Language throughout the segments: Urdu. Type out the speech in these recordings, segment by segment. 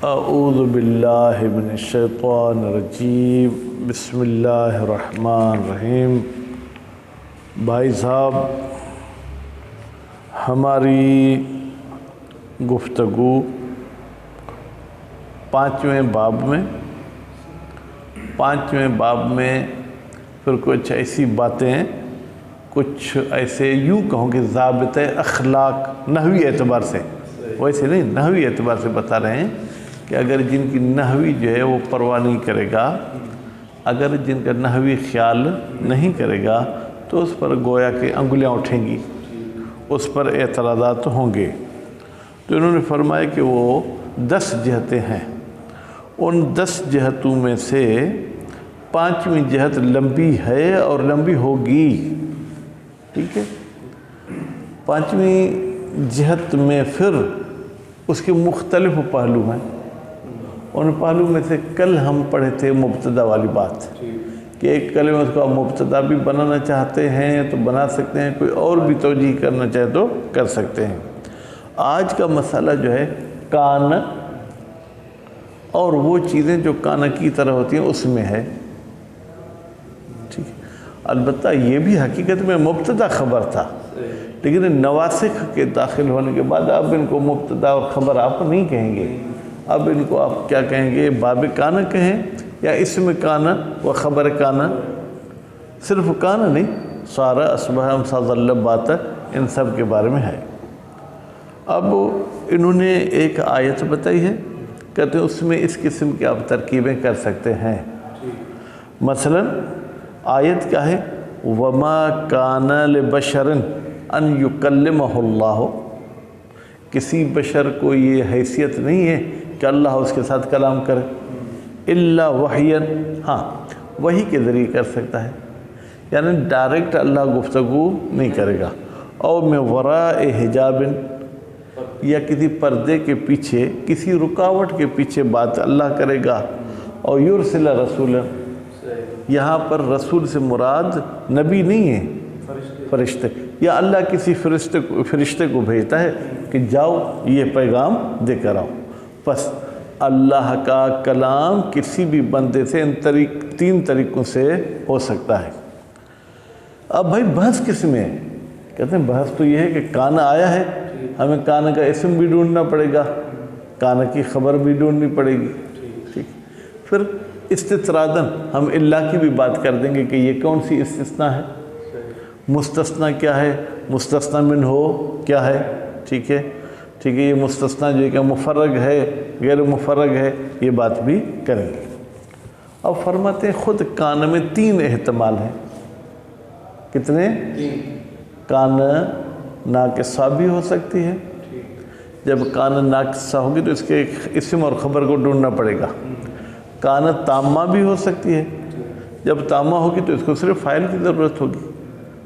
اعوذ باللہ من الشیطان الرجیم بسم اللہ الرحمن الرحیم۔ بھائی صاحب، ہماری گفتگو 5ویں باب میں پھر کچھ ایسی باتیں، کچھ ایسے یوں کہوں کہ ضابطۂ اخلاق نحوی اعتبار سے، ویسے نہیں نحوی اعتبار سے بتا رہے ہیں کہ اگر جن کی نحوی جو ہے وہ پرواہ نہیں کرے گا، اگر جن کا نحوی خیال نہیں کرے گا تو اس پر گویا کہ انگلیاں اٹھیں گی، اس پر اعتراضات ہوں گے۔ تو انہوں نے فرمایا کہ وہ 10 جہتیں ہیں، ان 10 جہتوں میں سے 5ویں جہت لمبی ہے اور لمبی ہوگی، ٹھیک ہے۔ 5ویں جہت میں پھر اس کے مختلف پہلو ہیں، ان پہلو میں سے کل ہم پڑھے تھے مبتدا والی بات کہ ایک کلمہ اس کو آپ مبتدا بھی بنانا چاہتے ہیں تو بنا سکتے ہیں، کوئی اور بھی توجیہ کرنا چاہے تو کر سکتے ہیں۔ آج کا مسئلہ جو ہے کان اور وہ چیزیں جو کان کی طرح ہوتی ہیں اس میں ہے، ٹھیک ہے۔ البتہ یہ بھی حقیقت میں مبتدا خبر تھا، لیکن نواسخ کے داخل ہونے کے بعد اب ان کو مبتدا اور خبر آپ نہیں کہیں گے، اب ان کو آپ کیا کہیں گے؟ باب کانا کہیں یا اسم کانا و خبر کانا؟ صرف کانا نہیں، سارا اصبح امسا ظل بات ان سب کے بارے میں ہے۔ اب انہوں نے ایک آیت بتائی ہے، کہتے ہیں اس میں اس قسم کی آپ ترکیبیں کر سکتے ہیں۔ مثلا آیت کیا ہے؟ وَمَا كَانَ لِبَشَرٍ أَن يُكَلِّمَهُ اللَّهُ، کسی بشر کو یہ حیثیت نہیں ہے کہ اللہ اس کے ساتھ کلام کرے، الا وحیا، ہاں وحی کے ذریعے کر سکتا ہے، یعنی ڈائریکٹ اللہ گفتگو نہیں کرے گا، اور میں وراء حجاب، یا کسی پردے کے پیچھے، کسی رکاوٹ کے پیچھے بات اللہ کرے گا، اور یرسل رسولا، یہاں پر رسول سے مراد نبی نہیں ہے، فرشتے، یا اللہ کسی فرشتے کو بھیجتا ہے کہ جاؤ یہ پیغام دے کر آؤ۔ بس اللہ کا کلام کسی بھی بندے سے ان 3 طریقوں سے ہو سکتا ہے۔ اب بھائی بحث کس میں ہے؟ کہتے ہیں بحث تو یہ ہے کہ کانا آیا ہے، ہمیں کانا کا اسم بھی ڈھونڈنا پڑے گا، کانا کی خبر بھی ڈھونڈنی پڑے گی، ٹھیک۔ پھر استطرادن ہم اللہ کی بھی بات کر دیں گے کہ یہ کون سی استثناء ہے، مستثنیٰ کیا ہے، مستثنیٰ من ہو کیا ہے، ٹھیک ہے، ٹھیک ہے، یہ مستثنیٰ جو ہے کہ مفرغ ہے غیر مفرغ ہے، یہ بات بھی کریں گے۔ اب فرماتے ہیں خود کان میں 3 احتمال ہیں، کتنے؟ کان ناقصہ بھی ہو سکتی ہے، جب کان ناقصہ ہوگی تو اس کے اسم اور خبر کو ڈھونڈنا پڑے گا۔ کان تامہ بھی ہو سکتی ہے، جب تامہ ہوگی تو اس کو صرف فاعل کی ضرورت ہوگی،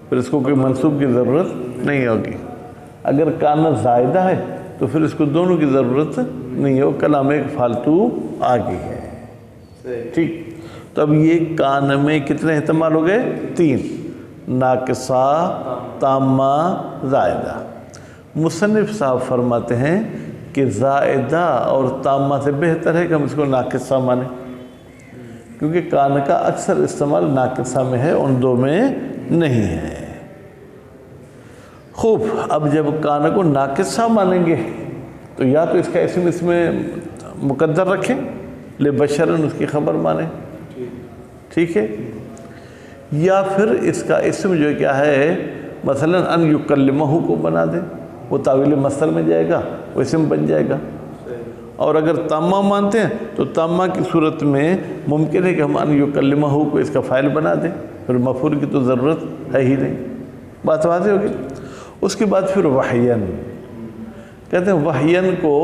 پھر اس کو کوئی منصوب کی ضرورت نہیں ہوگی۔ اگر کان زائدہ ہے تو پھر اس کو دونوں کی ضرورت نہیں ہو، کلام ایک فالتو آ گئی ہے، ٹھیک۔ تو اب یہ کان میں کتنے احتمال ہو گئے؟ 3، ناقصہ، تامہ، زائدہ۔ مصنف صاحب فرماتے ہیں کہ زائدہ اور تامہ سے بہتر ہے کہ ہم اس کو ناقصہ مانیں، کیونکہ کان کا اکثر استعمال ناقصہ میں ہے، ان 2 میں نہیں ہے۔ خوب، اب جب کان کو ناقصہ مانیں گے تو یا تو اس کا اسم اس میں مقدر رکھیں، لبشرن اس کی خبر مانیں، ٹھیک ہے، یا پھر اس کا اسم جو کیا ہے مثلا ان یکلمہ کو بنا دیں، وہ تاویل مصدر میں جائے گا، وہ اسم بن جائے گا۔ اور اگر تامہ مانتے ہیں تو تامہ کی صورت میں ممکن ہے کہ ہم ان یکلمہ کو اس کا فاعل بنا دیں، پھر مفعول کی تو ضرورت ہے ہی نہیں، بات واضح ہوگی۔ اس کے بعد پھر وحین، کہتے ہیں وحین کو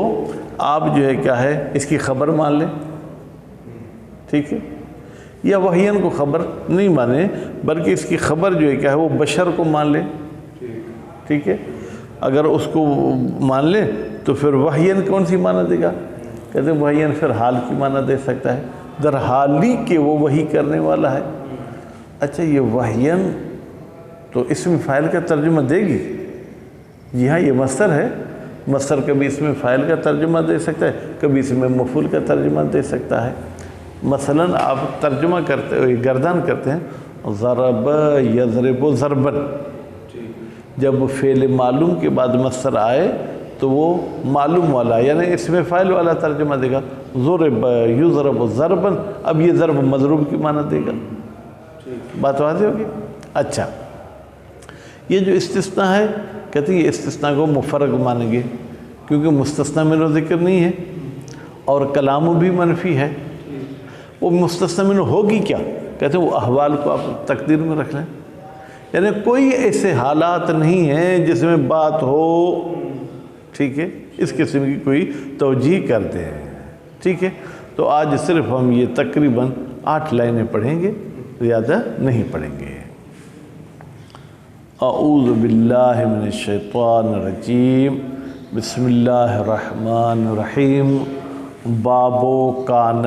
آپ جو ہے کیا ہے اس کی خبر مان لیں، ٹھیک ہے، یا وحین کو خبر نہیں مانیں بلکہ اس کی خبر جو ہے کیا ہے وہ بشر کو مان لیں، ٹھیک ہے۔ اگر اس کو مان لیں تو پھر وحین کون سی معنی دے گا؟ کہتے ہیں وحین پھر حال کی معنی دے سکتا ہے، در حالی کہ وہ وحی کرنے والا ہے۔ اچھا، یہ وحین تو اسم فاعل کا ترجمہ دے گی، جی ہاں یہ مصدر ہے، مصدر کبھی اس میں فاعل کا ترجمہ دے سکتا ہے، کبھی اس میں مفعول کا ترجمہ دے سکتا ہے۔ مثلا آپ ترجمہ کرتے ہوئے گردان کرتے ہیں ضرب یضرب ضربن، جب فعل معلوم کے بعد مصدر آئے تو وہ معلوم والا یعنی اس میں فاعل والا ترجمہ دے گا، ضرب یضرب ضربن، اب یہ ضرب مضروب کی معنی دے گا۔ بات واضح ہوگی؟ اچھا، یہ جو استثناء ہے کہتے ہیں یہ استثناء کو مفرغ مانیں گے کیونکہ مستثنی منہ ذکر نہیں ہے اور کلام بھی منفی ہے۔ وہ مستثنی منہ ہوگی کیا؟ کہتے ہیں وہ احوال کو آپ تقدیر میں رکھ لیں، یعنی کوئی ایسے حالات نہیں ہیں جس میں بات ہو، ٹھیک ہے، اس قسم کی کوئی توجیہ کرتے ہیں، ٹھیک ہے۔ تو آج صرف ہم یہ تقریباً 8 لائنیں پڑھیں گے، زیادہ نہیں پڑھیں گے۔ اعوذ باللہ من الشیطان الرجیم، بسم اللہ الرحمن الرحیم۔ بابو کان،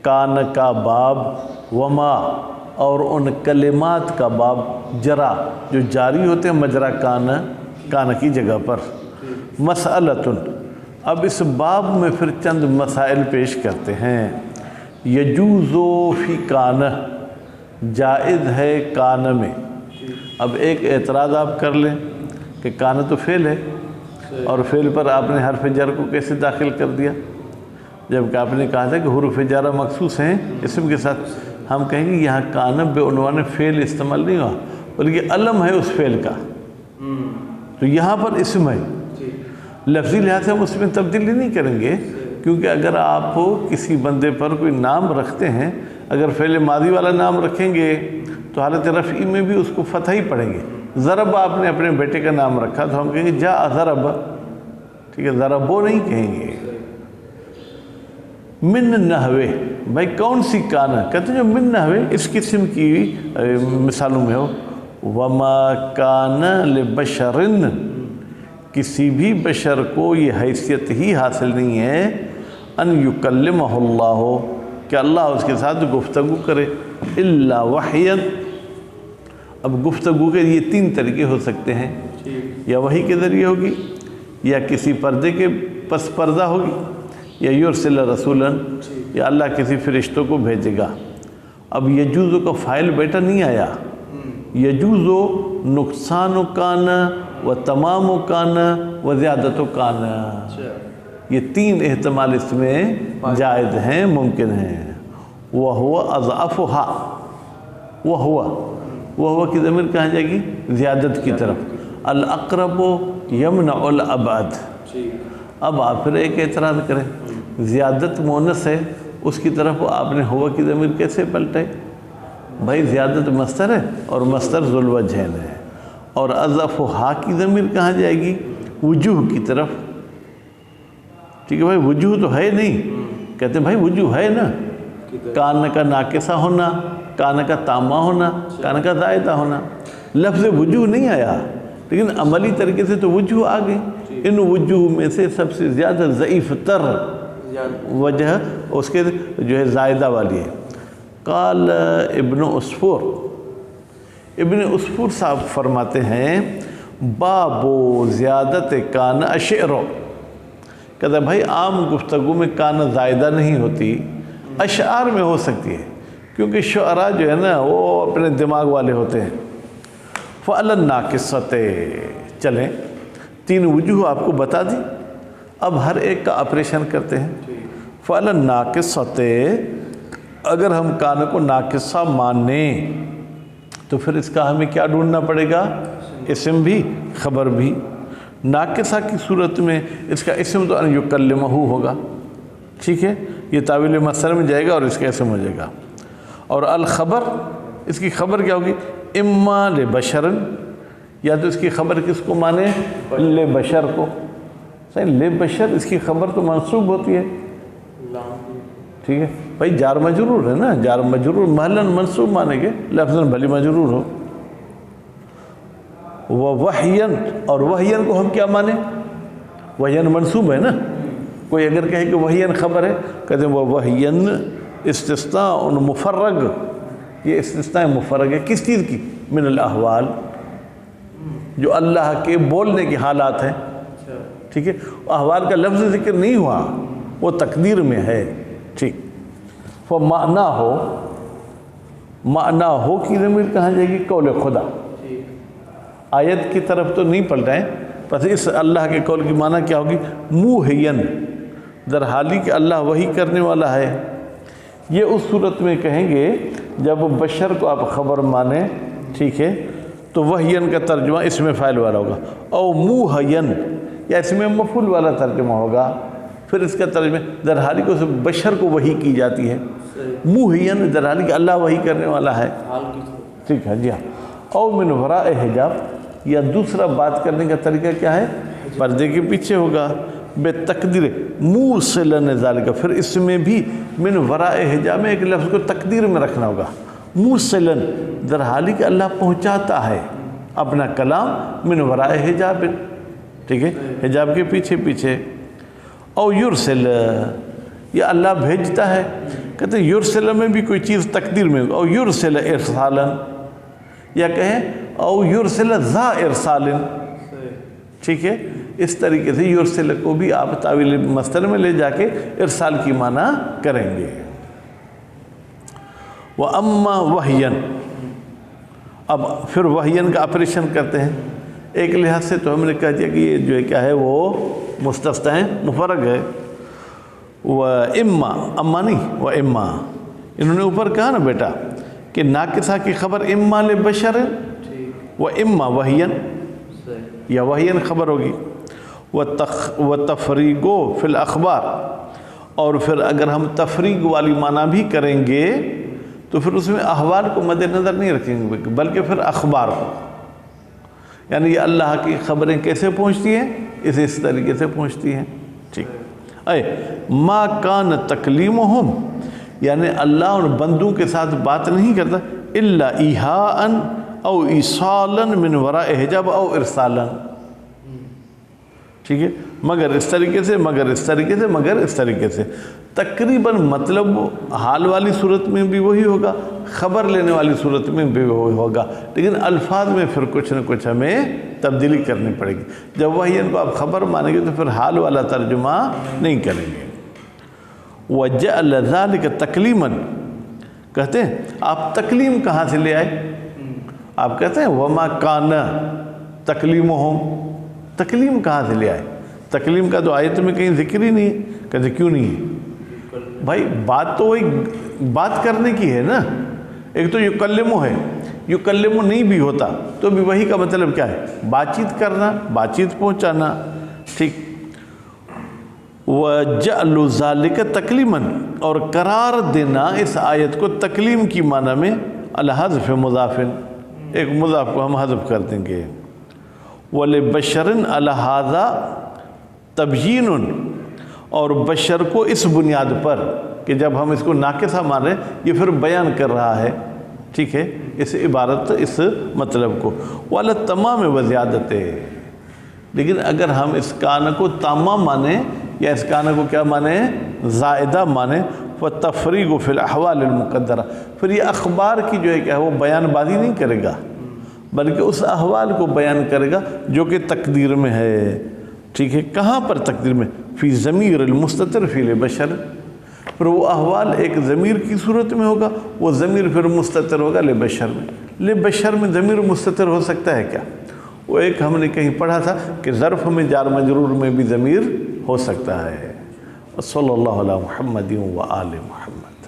کان کا باب، وما اور ان کلمات کا باب، جرا جو جاری ہوتے ہیں مجرا کان، کان کی جگہ پر۔ مسئلتن، اب اس باب میں پھر چند مسائل پیش کرتے ہیں۔ یجوزو فی کان، جائز ہے کان میں۔ اب ایک اعتراض آپ کر لیں کہ کان تو فعل ہے اور فعل پر آپ نے حرف جر کو کیسے داخل کر دیا، جبکہ آپ نے کہا تھا کہ حروف جارہ مخصوص ہیں اسم کے ساتھ۔ ہم کہیں گے یہاں کان بے عنوان فعل استعمال نہیں ہوا بلکہ علم ہے اس فعل کا، تو یہاں پر اسم ہے، لفظی لحاظ سے ہم اس میں تبدیلی نہیں کریں گے، کیونکہ اگر آپ کسی بندے پر کوئی نام رکھتے ہیں، اگر فعل ماضی والا نام رکھیں گے تو حالت رفعی میں بھی اس کو فتح ہی پڑھیں گے۔ ضرب آپ نے اپنے بیٹے کا نام رکھا تو ہم کہیں گے جاء ضرب، ٹھیک ہے، ضربو نہیں کہیں گے۔ من نحوے، بھائی کون سی کانا؟ کہتے ہیں جو من نحوے اس قسم کی مثالوں میں ہو۔ وما کان لبشر، کسی بھی بشر کو یہ حیثیت ہی حاصل نہیں ہے ان یکلمہ اللہ، کہ اللہ اس کے ساتھ گفتگو کرے، الا وحیا۔ اب گفتگو کے یہ 3 طریقے ہو سکتے ہیں، یا وحی کے ذریعے ہوگی، یا کسی پردے کے پس پردہ ہوگی، یا یرسل رسولا، یا اللہ کسی فرشتوں کو بھیجے گا۔ اب یجوزو کا فاعل بیٹا نہیں آیا، یجوزو نقصان و کان و تمام و کان و زیادت و کان، یہ 3 احتمال اس میں جائز ہیں، ممکن ہیں۔ وَهُوَ أَضْعَفُهَا، وَهُوَ کی ضمیر کہاں جائے گی؟ زیادت کی طرف۔ الْأَقْرَبُ يَمْنَعُ الْأَبْعَدُ۔ اب آپ پھر ایک اعتراض کریں، زیادت مونس ہے، اس کی طرف آپ نے ہوا کی ضمیر کیسے پلٹے؟ بھائی زیادت مصدر ہے اور مصدر ذو الوجہین ہے، اور اضعفُہا کی ضمیر کہاں جائے گی؟ وجوہ کی طرف، ٹھیک ہے بھائی، وجوہ تو ہے نہیں، کہتے ہیں بھائی وجوہ ہے نا، کان کا ناقصہ ہونا، کان کا تامہ ہونا، کان کا زائدہ ہونا، لفظ وجوہ نہیں آیا، لیکن عملی طریقے سے تو وجوہ آ گئی۔ ان وجوہ میں سے سب سے زیادہ ضعیف تر وجہ اس کے جو ہے زائدہ والی ہے۔ قال ابن عصفور، ابن عصفور صاحب فرماتے ہیں بابو زیادت کان اشعر، کہتا ہے بھائی عام گفتگو میں کان زائدہ نہیں ہوتی، اشعار میں ہو سکتی ہے، کیونکہ شعراء جو ہے نا وہ اپنے دماغ والے ہوتے ہیں۔ فعل الناقصۃ، چلیں 3 وجوہ آپ کو بتا دی، اب ہر ایک کا آپریشن کرتے ہیں۔ فعل الناقصۃ، اگر ہم کان کو ناقصہ مانیں تو پھر اس کا ہمیں کیا ڈھونڈنا پڑے گا؟ اسم بھی خبر بھی۔ ناقصہ کی صورت میں اس کا اسم تو ان یکلمہ ہوگا، ٹھیک ہے، یہ تعویل مصدر میں جائے گا اور اس کا اسم ہو جائے گا۔ اور الخبر، اس کی خبر کیا ہوگی؟ اما لبشرن، یا تو اس کی خبر کس کو مانے؟ لبشر کو، صحیح، لبشر اس کی خبر تو منصوب ہوتی ہے، ٹھیک ہے بھائی، جار مجرور ہے نا، جار مجرور محلاً منصوب مانیں گے، لفظاً بھلی مجرور ہو۔ وحین، اور وحین کو ہم کیا مانیں؟ وحین منصوب ہے نا، کوئی اگر کہے کہ وحین خبر ہے، کہتے ہیں وہ وحین استثناء مفرغ، یہ استثناء مفرغ ہے کس چیز کی؟ من الاحوال، جو اللہ کے بولنے کے حالات ہیں، ٹھیک ہے، احوال کا لفظ ذکر نہیں ہوا، وہ تقدیر میں ہے، ٹھیک۔ فمعنی ہو، معنی ہو کی ضمیر کہاں جائے گی؟ قول خدا، آیت کی طرف تو نہیں پلٹائیں، بس اس اللہ کے قول کی معنی کیا ہوگی؟ موحین، در حالی کہ اللہ وحی کرنے والا ہے۔ یہ اس صورت میں کہیں گے جب بشر کو آپ خبر مانیں، ٹھیک ہے، تو وحین کا ترجمہ اس میں فاعل والا ہوگا، او موحین یا اس میں مفعول والا ترجمہ ہوگا، پھر اس کا ترجمہ در حالی کہ اس بشر کو وحی کی جاتی ہے، موحین در حالی کہ اللہ وحی کرنے والا ہے، ٹھیک ہے جی ہاں۔ او من وراء حجاب، یا دوسرا بات کرنے کا طریقہ کیا ہے؟ پردے کے پیچھے ہوگا، بے تقدیر موصلن ذالک، پھر اس میں بھی من وراء حجاب میں ایک لفظ کو تقدیر میں رکھنا ہوگا، موصلن در حالی کہ اللہ پہنچاتا ہے اپنا کلام من وراء حجاب، ٹھیک ہے، حجاب کے پیچھے پیچھے۔ او یرسل، یا اللہ بھیجتا ہے، کہتے ہیں یرسل میں بھی کوئی چیز تقدیر میں ہوگا، او یرسل ارسالا، یا کہیں او یرسل ذا ارسال، ٹھیک ہے، اس طریقے سے یرسل کو بھی آپ تعویل مصدر میں لے جا کے ارسال کی معنی کریں گے۔ وَأَمَّا وَحْيًا، اب پھر وحین کا آپریشن کرتے ہیں۔ ایک لحاظ سے تو ہم نے کہا دیا کہ یہ جو ہے کیا ہے، وہ مستثنی ہے، مفرغ ہے۔ وَإِمَّا، اما نہیں، وَإِمَّا، انہوں نے اوپر کہا نا بیٹا کہ ناقصہ کی خبر اما لبشر وَإِمَّا وَحْيًا، یا وحین خبر ہوگی۔ وَتَفْرِيقُ فِي الْأَخْبَارِ، اور پھر اگر ہم تفریق والی معنی بھی کریں گے تو پھر اس میں احوال کو مد نظر نہیں رکھیں گے، بلکہ پھر اخبار کو، یعنی یہ اللہ کی خبریں کیسے پہنچتی ہیں؟ اس طریقے سے پہنچتی ہیں، ٹھیک۔ اے ما کان تکلیمہم، یعنی اللہ ان بندوں کے ساتھ بات نہیں کرتا الا ایحاء او ایصالا من وراء حجاب او ارسالا، ٹھیک ہے، مگر اس طریقے سے، مگر اس طریقے سے، مگر اس طریقے سے، تقریباً مطلب حال والی صورت میں بھی وہی ہوگا، خبر لینے والی صورت میں بھی وہی ہوگا، لیکن الفاظ میں پھر کچھ نہ کچھ ہمیں تبدیلی کرنی پڑے گی۔ جب وہی ان کو آپ خبر مانیں گے تو پھر حال والا ترجمہ نہیں کریں گے۔ وَجَعَلَ ذَلِكَ تَكْلِيمًا، کہتے ہیں آپ تکلیم کہاں سے لے آئے؟ آپ کہتے ہیں وَمَا كَانَ تَكْلِيمُهُمْ، تکلیم کہاں سے لے آئے؟ تکلیم کا تو آیت میں کہیں ذکر ہی نہیں ہے، کہتے کیوں نہیں ہے؟ بھائی بات تو وہی بات کرنے کی ہے نا، ایک تو یکلمو ہے، یکلمو نہیں بھی ہوتا تو بھی وہی کا مطلب کیا ہے؟ بات چیت کرنا، بات چیت پہنچانا، ٹھیک۔ وَجَعْلُ ذَلِكَ تَكْلِيمًا، اور قرار دینا اس آیت کو تکلیم کی معنی میں الحذف مضافن، ایک مضاف کو ہم حذف کر دیں گے۔ وَلِبَشَرٍ عَلَى هَذَا تَبْيِينٌ، اور بشر کو اس بنیاد پر کہ جب ہم اس کو ناقصہ مان رہے ہیں یہ پھر بیان کر رہا ہے، ٹھیک ہے، اس عبارت اس مطلب کو۔ وَعَلَى التَّمَامِ وَزِيَادَتِ، لیکن اگر ہم اس کان کو تامہ مانیں یا اس کان کو کیا مانیں؟ زائدہ مانیں، وَالتَّفْرِيقُ فِي الْأَحْوَالِ الْمُقَدَّرَةِ، پھر یہ اخبار کی جو ہے کیا وہ بیان بازی نہیں کرے گا بلکہ اس احوال کو بیان کرے گا جو کہ تقدیر میں ہے، ٹھیک ہے۔ کہاں پر تقدیر میں؟ فی ضمیر المستتر فی لبشر، پھر وہ احوال ایک ضمیر کی صورت میں ہوگا، وہ ضمیر پھر مستتر ہوگا لبشر میں۔ لبشر میں ضمیر مستتر ہو سکتا ہے کیا؟ وہ ایک ہم نے کہیں پڑھا تھا کہ ظرف میں جار مجرور میں بھی ضمیر ہو سکتا ہے۔ صلی اللہ علیہ محمد و آل محمد۔